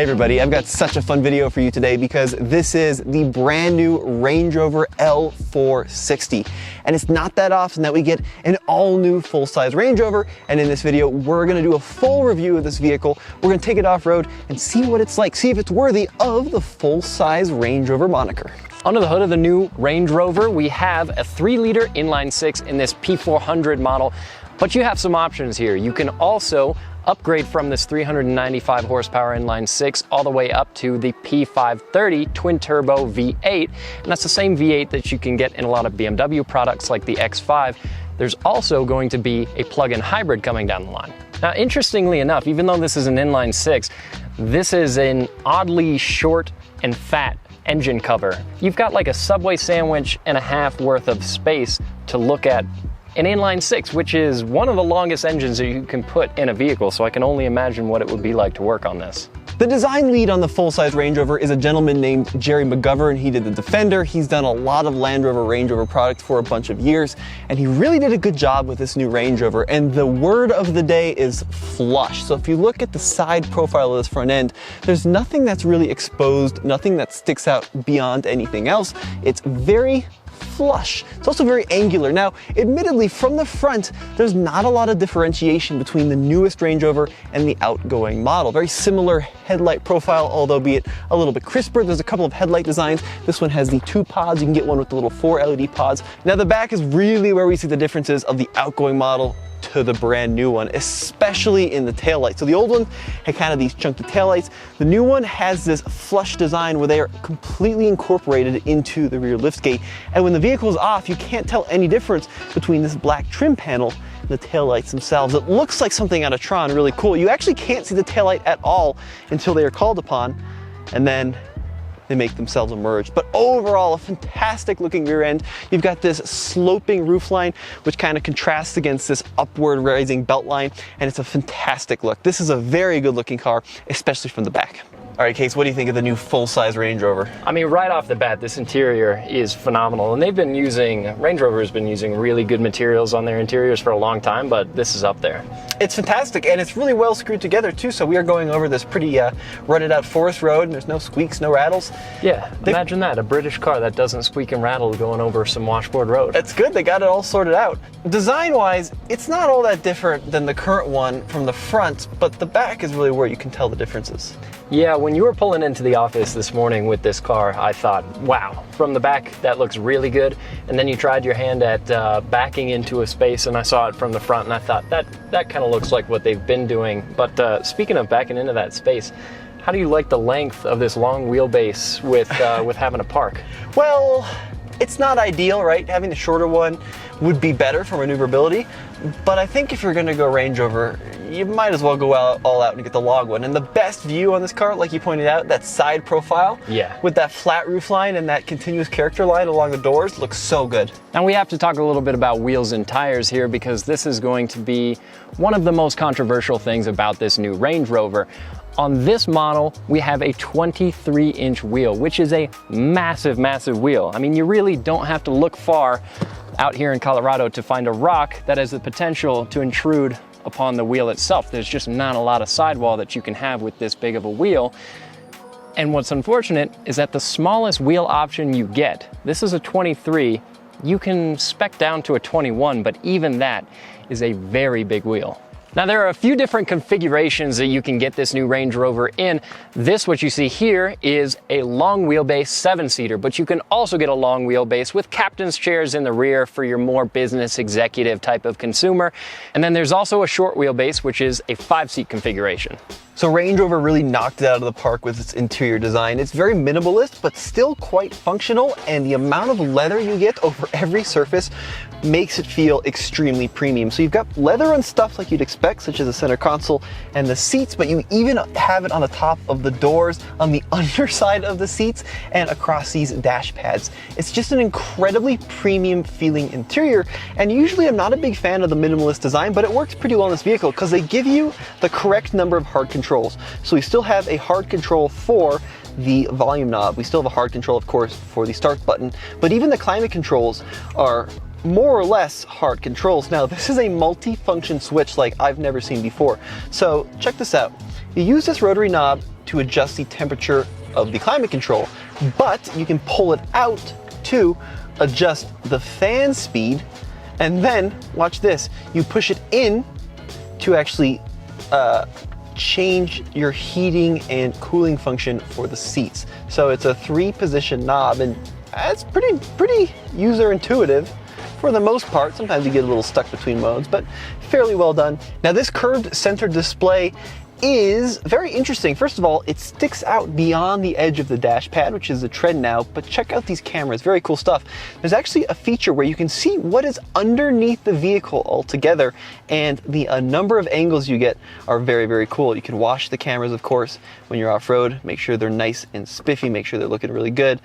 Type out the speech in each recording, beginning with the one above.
Hey everybody, I've got such a fun video for you today because this is the brand new Range Rover L460. And it's not that often that we get an all new full-size Range Rover, and in this video we're going to do a full review of this vehicle. We're going to take it off-road and see what it's like, see if it's worthy of the full-size Range Rover moniker. Under the hood of the new Range Rover, we have a 3-liter inline-6 in this P400 model, but you have some options here. You can also upgrade from this 395 horsepower inline-6 all the way up to the P530 twin-turbo V8, and that's the same V8 that you can get in a lot of BMW products like the X5. There's also going to be a plug-in hybrid coming down the line. Now, interestingly enough, even though this is an inline-6, this is an oddly short and fat engine cover. You've got like a Subway sandwich and a half worth of space to look at an inline-6, which is one of the longest engines that you can put in a vehicle, so I can only imagine what it would be like to work on this. The design lead on the full-size Range Rover is a gentleman named Jerry McGovern. He did the Defender. He's done a lot of Land Rover, Range Rover products for a bunch of years, and he really did a good job with this new Range Rover. And the word of the day is flush. So if you look at the side profile of this front end, there's nothing that's really exposed, nothing that sticks out beyond anything else. It's very flush. It's also very angular. Now, admittedly, from the front, there's not a lot of differentiation between the newest Range Rover and the outgoing model. Very similar headlight profile, although be it a little bit crisper. There's a couple of headlight designs. This one has the 2 pods. You can get one with the little 4 LED pods. Now, the back is really where we see the differences of the outgoing model to the brand new one, especially in the taillight. So the old one had kind of these chunky taillights. The new one has this flush design where they are completely incorporated into the rear liftgate. And when the vehicle is off, you can't tell any difference between this black trim panel and the taillights themselves. It looks like something out of Tron, really cool. You actually can't see the taillight at all until they are called upon, and then they make themselves emerge. But overall, a fantastic looking rear end. You've got this sloping roofline, which kind of contrasts against this upward rising belt line, and it's a fantastic look. This is a very good looking car, especially from the back. All right, Kase, what do you think of the new full-size Range Rover? I mean, right off the bat, this interior is phenomenal, and Range Rover has been using really good materials on their interiors for a long time, but this is up there. It's fantastic, and it's really well screwed together too. So we are going over this pretty rutted out forest road, and there's no squeaks, no rattles. Yeah, imagine that, a British car that doesn't squeak and rattle going over some washboard road. That's good, they got it all sorted out. Design-wise, it's not all that different than the current one from the front, but the back is really where you can tell the differences. Yeah, when you were pulling into the office this morning with this car, I thought, wow, from the back, that looks really good. And then you tried your hand at backing into a space, and I saw it from the front, and I thought, that kind of looks like what they've been doing. But speaking of backing into that space, how do you like the length of this long wheelbase with having a park? Well, it's not ideal, right? Having the shorter one would be better for maneuverability, but I think if you're gonna go Range Rover, you might as well go all out and get the log one. And the best view on this car, like you pointed out, that side profile, yeah, with that flat roof line and that continuous character line along the doors, looks so good. And we have to talk a little bit about wheels and tires here, because this is going to be one of the most controversial things about this new Range Rover. On this model, we have a 23-inch wheel, which is a massive, massive wheel. I mean, you really don't have to look far out here in Colorado to find a rock that has the potential to intrude upon the wheel itself. There's just not a lot of sidewall that you can have with this big of a wheel. And what's unfortunate is that the smallest wheel option you get, this is a 23, you can spec down to a 21, but even that is a very big wheel. Now, there are a few different configurations that you can get this new Range Rover in. This, what you see here, is a long wheelbase 7-seater, but you can also get a long wheelbase with captain's chairs in the rear for your more business executive type of consumer. And then there's also a short wheelbase, which is a 5-seat configuration. So Range Rover really knocked it out of the park with its interior design. It's very minimalist, but still quite functional, and the amount of leather you get over every surface makes it feel extremely premium. So you've got leather on stuff like you'd expect, such as the center console and the seats, but you even have it on the top of the doors, on the underside of the seats, and across these dash pads. It's just an incredibly premium feeling interior, and usually I'm not a big fan of the minimalist design, but it works pretty well in this vehicle because they give you the correct number of hard controls. So we still have a hard control for the volume knob. We still have a hard control, of course, for the start button, but even the climate controls are more or less hard controls. Now, this is a multi-function switch like I've never seen before. So check this out. You use this rotary knob to adjust the temperature of the climate control, but you can pull it out to adjust the fan speed, and then watch this, you push it in to actually change your heating and cooling function for the seats. So it's a 3-position knob, and it's pretty user intuitive for the most part. Sometimes you get a little stuck between modes, but fairly well done. Now this curved center display is very interesting. First of all, it sticks out beyond the edge of the dash pad, which is a trend now, but check out these cameras, very cool stuff. There's actually a feature where you can see what is underneath the vehicle altogether, and the number of angles you get are very, very cool. You can wash the cameras, of course, when you're off-road, make sure they're nice and spiffy, make sure they're looking really good.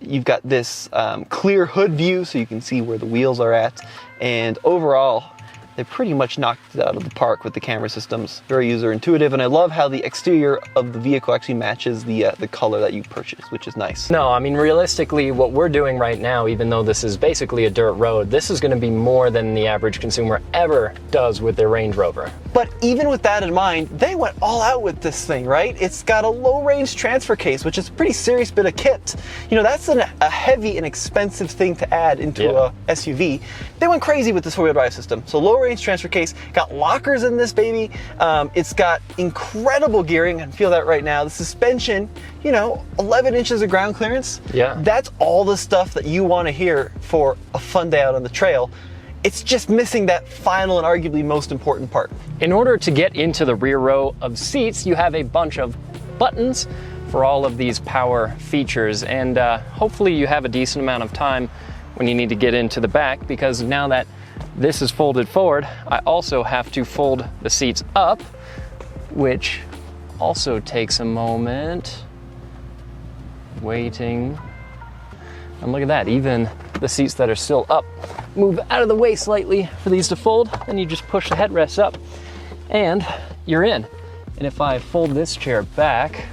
You've got this clear hood view, so you can see where the wheels are at, and overall, they pretty much knocked it out of the park with the camera systems. Very user intuitive, and I love how the exterior of the vehicle actually matches the color that you purchased, which is nice. No, I mean, realistically, what we're doing right now, even though this is basically a dirt road, this is going to be more than the average consumer ever does with their Range Rover. But even with that in mind, they went all out with this thing, right? It's got a low-range transfer case, which is a pretty serious bit of kit. You know, that's a heavy and expensive thing to add into a SUV. They went crazy with this four-wheel drive system. So low-range transfer case, got lockers in this baby. It's got incredible gearing. I can feel that right now. The suspension, you know, 11 inches of ground clearance. Yeah. That's all the stuff that you want to hear for a fun day out on the trail. It's just missing that final and arguably most important part. In order to get into the rear row of seats, you have a bunch of buttons for all of these power features, and hopefully you have a decent amount of time when you need to get into the back, because now that this is folded forward, I also have to fold the seats up, which also takes a moment. Waiting. And look at that, even the seats that are still up move out of the way slightly for these to fold, and you just push the headrests up and you're in. And if I fold this chair back,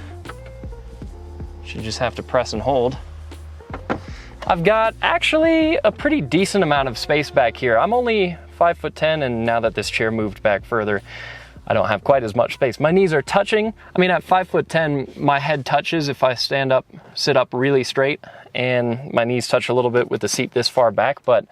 you just have to press and hold. I've got actually a pretty decent amount of space back here. I'm only 5'10", and now that this chair moved back further, I don't have quite as much space. My knees are touching. I mean, at 5'10", my head touches if I stand up, sit up really straight, and my knees touch a little bit with the seat this far back, but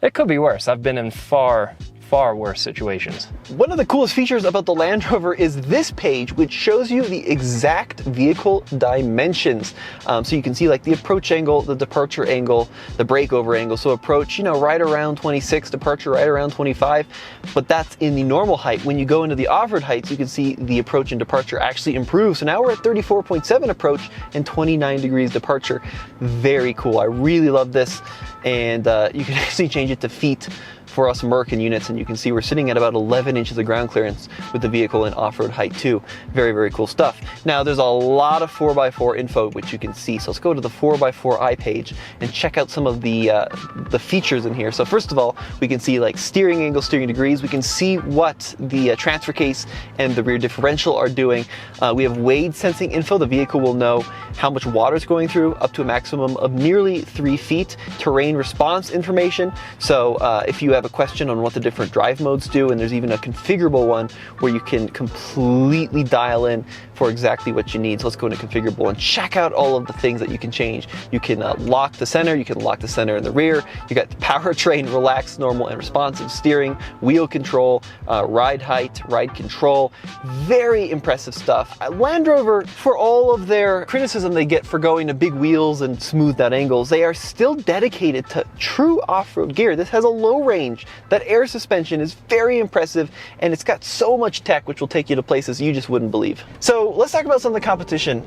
it could be worse. I've been in far worse situations. One of the coolest features about the Land Rover is this page, which shows you the exact vehicle dimensions. So you can see like the approach angle, the departure angle, the breakover angle. So approach, you know, right around 26, departure right around 25, but that's in the normal height. When you go into the off-road heights, you can see the approach and departure actually improve. So now we're at 34.7 approach and 29 degrees departure. Very cool. I really love this. And you can actually change it to feet for us American units, and you can see we're sitting at about 11 inches of ground clearance with the vehicle in off-road height too. Very, very cool stuff. Now there's a lot of 4x4 info which you can see, so let's go to the 4x4i page and check out some of the features in here. So first of all, we can see like steering angle, steering degrees. We can see what the transfer case and the rear differential are doing. We have weight sensing info. The vehicle will know how much water is going through, up to a maximum of nearly 3 feet. Terrain response information. So if you have a question on what the different drive modes do, and there's even a configurable one where you can completely dial in for exactly what you need. So let's go into configurable and check out all of the things that you can change. You can lock the center, you can lock the center in the rear. You got the powertrain, relaxed, normal, and responsive steering, wheel control, ride height, ride control. Very impressive stuff. Land Rover, for all of their criticism they get for going to big wheels and smoothed out angles, they are still dedicated to true off-road gear. This has a low range. That air suspension is very impressive, and it's got so much tech which will take you to places you just wouldn't believe. So let's talk about some of the competition.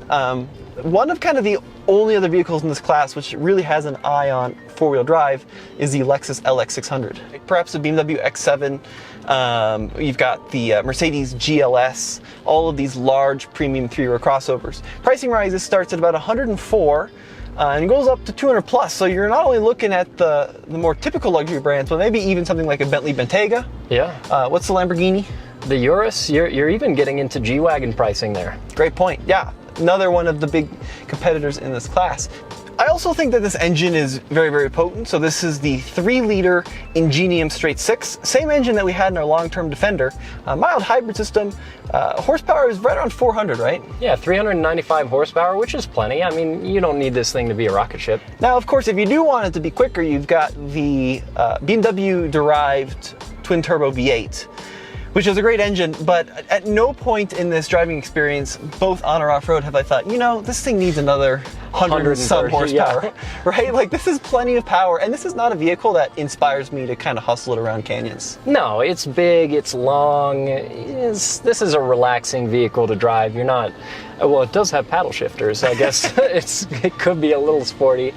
One of kind of the only other vehicles in this class which really has an eye on four-wheel drive is the Lexus LX600. Perhaps the BMW X7, you've got the Mercedes GLS, all of these large premium three-row crossovers. Pricing rises starts at about 104, and it goes up to 200 plus. So you're not only looking at the more typical luxury brands, but maybe even something like a Bentley Bentayga. Yeah. What's the Lamborghini? The Urus, you're even getting into G-Wagon pricing there. Great point. Yeah, another one of the big competitors in this class. I also think that this engine is very, very potent. So this is the 3-liter Ingenium Straight 6, same engine that we had in our long-term Defender. Mild hybrid system. Horsepower is right around 400, right? Yeah, 395 horsepower, which is plenty. I mean, you don't need this thing to be a rocket ship. Now, of course, if you do want it to be quicker, you've got the BMW-derived twin-turbo V8, which is a great engine, but at no point in this driving experience, both on or off-road, have I thought, you know, this thing needs another 100 some horsepower, yeah. Right? Like, this is plenty of power, and this is not a vehicle that inspires me to kind of hustle it around canyons. No, it's big, it's long, this is a relaxing vehicle to drive. You're not, well, it does have paddle shifters, I guess it could be a little sporty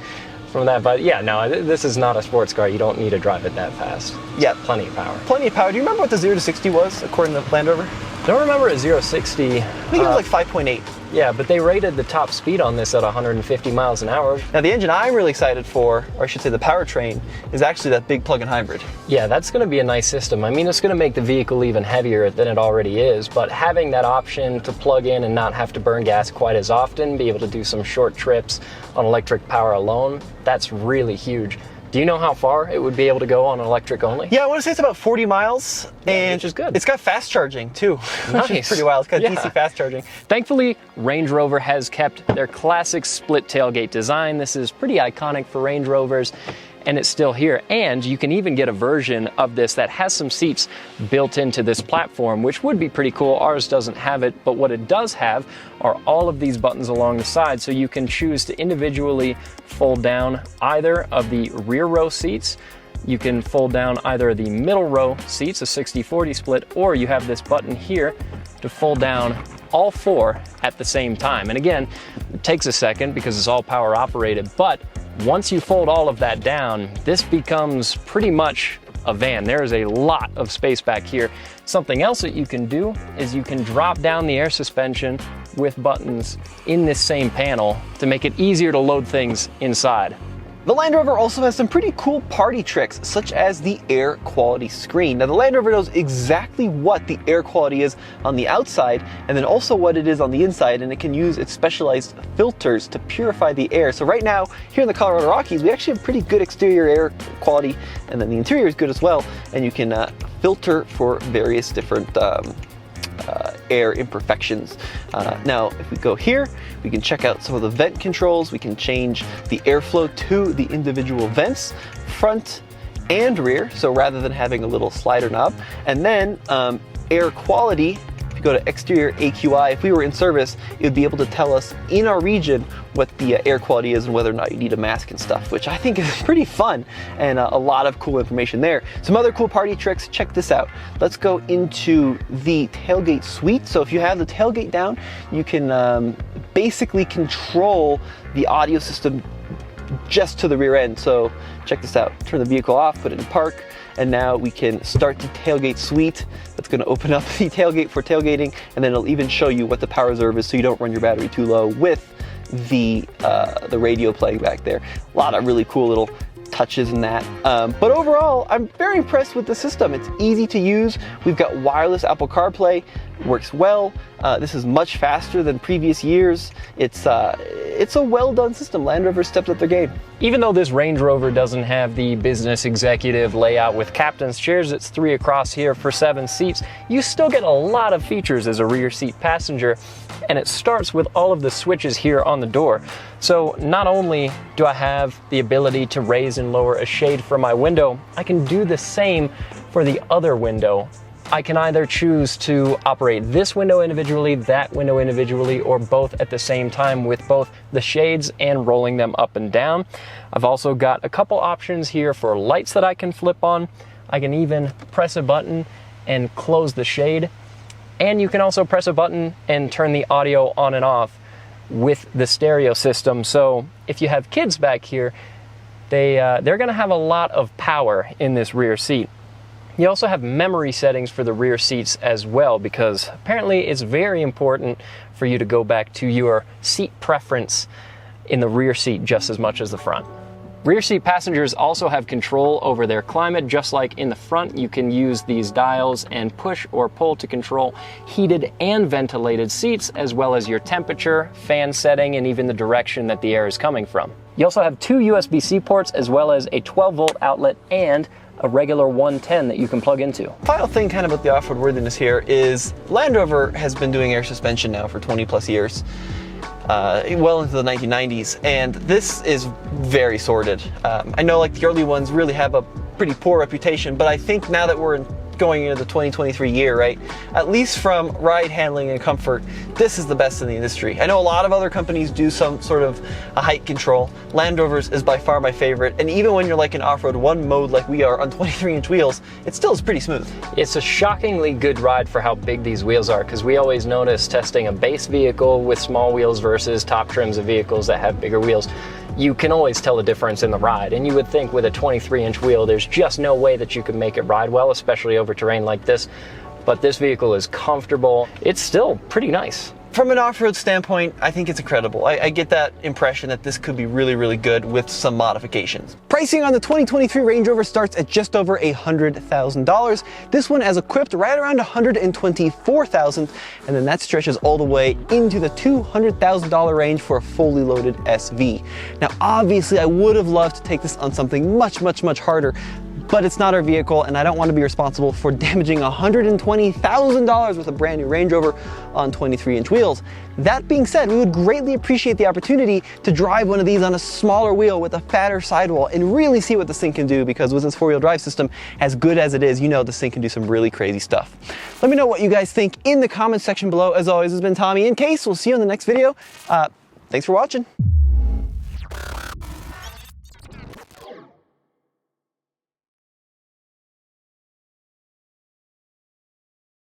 from that, but yeah, no, this is not a sports car. You don't need to drive it that fast. Yeah, plenty of power. Plenty of power. Do you remember what the 0 to 60 was according to Land Rover? Don't remember a 0 to 60. I think it was like 5.8. Yeah, but they rated the top speed on this at 150 miles an hour. Now the engine I'm really excited for, or I should say the powertrain, is actually that big plug-in hybrid. Yeah, that's going to be a nice system. I mean, it's going to make the vehicle even heavier than it already is, but having that option to plug in and not have to burn gas quite as often, be able to do some short trips on electric power alone, that's really huge. Do you know how far it would be able to go on electric only? Yeah, I want to say it's about 40 miles, and which is good. It's got fast charging too, Nice. which is pretty wild. It's got DC fast charging. Thankfully, Range Rover has kept their classic split tailgate design. This is pretty iconic for Range Rovers, and it's still here. And you can even get a version of this that has some seats built into this platform, which would be pretty cool. Ours doesn't have it, but what it does have are all of these buttons along the side, so you can choose to individually fold down either of the rear row seats. You can fold down either of the middle row seats, a 60-40 split, or you have this button here to fold down all 4 at the same time. And again, it takes a second because it's all power operated, but once you fold all of that down, this becomes pretty much a van. There is a lot of space back here. Something else that you can do is you can drop down the air suspension with buttons in this same panel to make it easier to load things inside. The Land Rover also has some pretty cool party tricks, such as the air quality screen. Now the Land Rover knows exactly what the air quality is on the outside, and then also what it is on the inside, and it can use its specialized filters to purify the air. So right now, here in the Colorado Rockies, we actually have pretty good exterior air quality, and then the interior is good as well, and you can filter for various different air imperfections. Now, if we go here, we can check out some of the vent controls. We can change the airflow to the individual vents, front and rear, so rather than having a little slider knob. And then air quality, if you go to exterior AQI, if we were in service, it would be able to tell us in our region what the air quality is and whether or not you need a mask and stuff, which I think is pretty fun, and a lot of cool information there. Some other cool party tricks, check this out. Let's go into the tailgate suite. So if you have the tailgate down, you can basically control the audio system just to the rear end. So check this out, turn the vehicle off, put it in park, and now we can start the tailgate suite. That's going to open up the tailgate for tailgating, and then it'll even show you what the power reserve is so you don't run your battery too low with the radio playing back there. A lot of really cool little touches in that. But overall, I'm very impressed with the system. It's easy to use. We've got wireless Apple CarPlay, works well. This is much faster than previous years. It's a well done system. Land Rover stepped up their game. Even though this Range Rover doesn't have the business executive layout with captain's chairs, it's 3 across here for 7 seats, you still get a lot of features as a rear seat passenger, and it starts with all of the switches here on the door. So not only do I have the ability to raise and lower a shade from my window, I can do the same for the other window. I can either choose to operate this window individually, that window individually, or both at the same time with both the shades and rolling them up and down. I've also got a couple options here for lights that I can flip on. I can even press a button and close the shade. And you can also press a button and turn the audio on and off with the stereo system. So if you have kids back here, they're gonna have a lot of power in this rear seat. You also have memory settings for the rear seats as well, because apparently it's very important for you to go back to your seat preference in the rear seat just as much as the front. Rear seat passengers also have control over their climate. Just like in the front, you can use these dials and push or pull to control heated and ventilated seats, as well as your temperature, fan setting, and even the direction that the air is coming from. You also have 2 USB-C ports, as well as a 12-volt outlet and a regular 110 that you can plug into. Final thing kind of about the off-road worthiness here is Land Rover has been doing air suspension now for 20 plus years. Well into the 1990s, and this is very sorted. I know like the early ones really have a pretty poor reputation, but I think now that we're going into the 2023 year, right, at least from ride handling and comfort, this is the best in the industry. I know a lot of other companies do some sort of a height control. Land Rover's is by far my favorite, and even when you're like in off-road one mode like we are on 23-inch wheels, it still is pretty smooth. It's a shockingly good ride for how big these wheels are, because we always notice testing a base vehicle with small wheels versus top trims of vehicles that have bigger wheels. You can always tell the difference in the ride, and you would think with a 23-inch wheel there's just no way that you could make it ride well, especially over terrain like this. But this vehicle is comfortable. It's still pretty nice. From an off-road standpoint, I think it's incredible. I get that impression that this could be really, really good with some modifications. Pricing on the 2023 Range Rover starts at just over $100,000. This one is equipped right around $124,000, and then that stretches all the way into the $200,000 range for a fully loaded SV. Now, obviously, I would have loved to take this on something much, much, much harder, but it's not our vehicle, and I don't want to be responsible for damaging $120,000 with a brand new Range Rover on 23-inch wheels. That being said, we would greatly appreciate the opportunity to drive one of these on a smaller wheel with a fatter sidewall and really see what this thing can do, because with this four-wheel drive system, as good as it is, you know this thing can do some really crazy stuff. Let me know what you guys think in the comments section below. As always, this has been Tommy and Kase. We'll see you in the next video. Thanks for watching.